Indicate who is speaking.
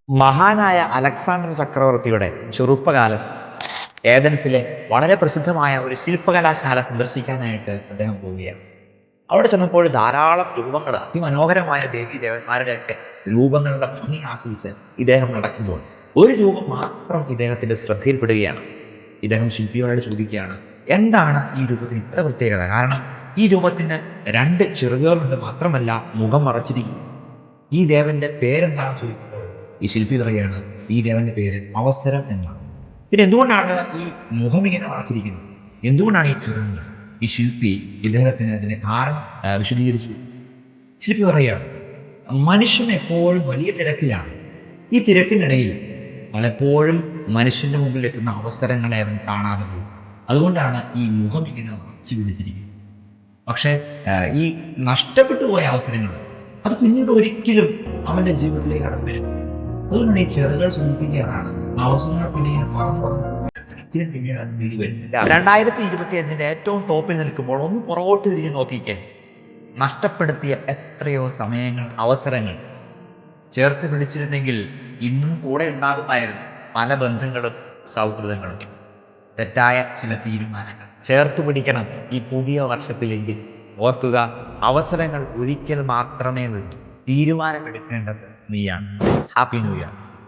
Speaker 1: മഹാനായ അലക്സാണ്ടർ ചക്രവർത്തിയുടെ ചെറുപ്പകാലം ഏഥൻസിലെ വളരെ പ്രസിദ്ധമായ ഒരു ശില്പകലാശാല സന്ദർശിക്കാനായിട്ട് അദ്ദേഹം പോവുകയാണ്. അവിടെ ചെന്നപ്പോൾ ധാരാളം രൂപങ്ങൾ, അതിമനോഹരമായ ദേവീദേവന്മാരുടെ ഒക്കെ രൂപങ്ങളുടെ ഭംഗി ആസ്വദിച്ച് ഇദ്ദേഹം നടക്കുമ്പോൾ ഒരു രൂപം മാത്രം ഇദ്ദേഹത്തിന്റെ ശ്രദ്ധയിൽപ്പെടുകയാണ്. ഇദ്ദേഹം ശില്പിയോട് ചോദിക്കുകയാണ്, എന്താണ് ഈ രൂപത്തിന് ഇത്ര പ്രത്യേകത? കാരണം ഈ രൂപത്തിന് 2 ചിറകുകളുണ്ട്, മാത്രമല്ല മുഖം മറച്ചിരിക്കുന്നു. ഈ ദേവന്റെ പേരെന്താണ് ചോദിക്കുമ്പോൾ ഈ ശില്പി പറയുകയാണ്, ഈ ദേവന്റെ പേര് അവസരം എന്നാണ്. പിന്നെ എന്തുകൊണ്ടാണ് ഈ മുഖം ഇങ്ങനെ വളർത്തിരിക്കുന്നത്, എന്തുകൊണ്ടാണ് ഈ ചിറകുകൾ? ഈ ശില്പി ഇദ്ദേഹത്തിന് അതിനെ കാരണം വിശദീകരിച്ചു. ശില്പി പറയുകയാണ്, മനുഷ്യൻ എപ്പോഴും വലിയ തിരക്കിലാണ്. ഈ തിരക്കിനിടയിൽ പലപ്പോഴും മനുഷ്യന്റെ മുമ്പിൽ എത്തുന്ന അവസരങ്ങളെ അവൻ കാണാതെ പോകും. അതുകൊണ്ടാണ് ഈ മുഖം ഇങ്ങനെ വളച്ചു പിടിച്ചിരിക്കുന്നത്. പക്ഷെ ഈ നഷ്ടപ്പെട്ടു പോയ അവസരങ്ങൾ അത് പിന്നീട് ഒരിക്കലും അവന്റെ ജീവിതത്തിലേക്ക് കടന്നു വരും. അതുകൊണ്ടാണ് ഈ ചെറുകൾ സൂചിപ്പിക്കാറാണ് അവസരങ്ങൾ പിന്നീട് പിന്നീട് 2025 ഏറ്റവും ടോപ്പിൽ നിൽക്കുമ്പോൾ ഒന്ന് പുറകോട്ട് തിരിഞ്ഞ് നോക്കിക്കേ. നഷ്ടപ്പെടുത്തിയ എത്രയോ സമയങ്ങൾ, അവസരങ്ങൾ ചേർത്ത് പിടിച്ചിരുന്നെങ്കിൽ ഇന്നും കൂടെ ഉണ്ടാകുമായിരുന്നു പല ബന്ധങ്ങളും സൗഹൃദങ്ങളും. തെറ്റായ ചില തീരുമാനങ്ങൾ ചേർത്ത് പിടിക്കണം ഈ പുതിയ വർഷത്തിലെങ്കിൽ. ഓർക്കുക, അവസരങ്ങൾ ഒരിക്കൽ മാത്രമേ ഉള്ളൂ. തീരുമാനമെടുക്കേണ്ടത് നീയാണ്. Happy new year.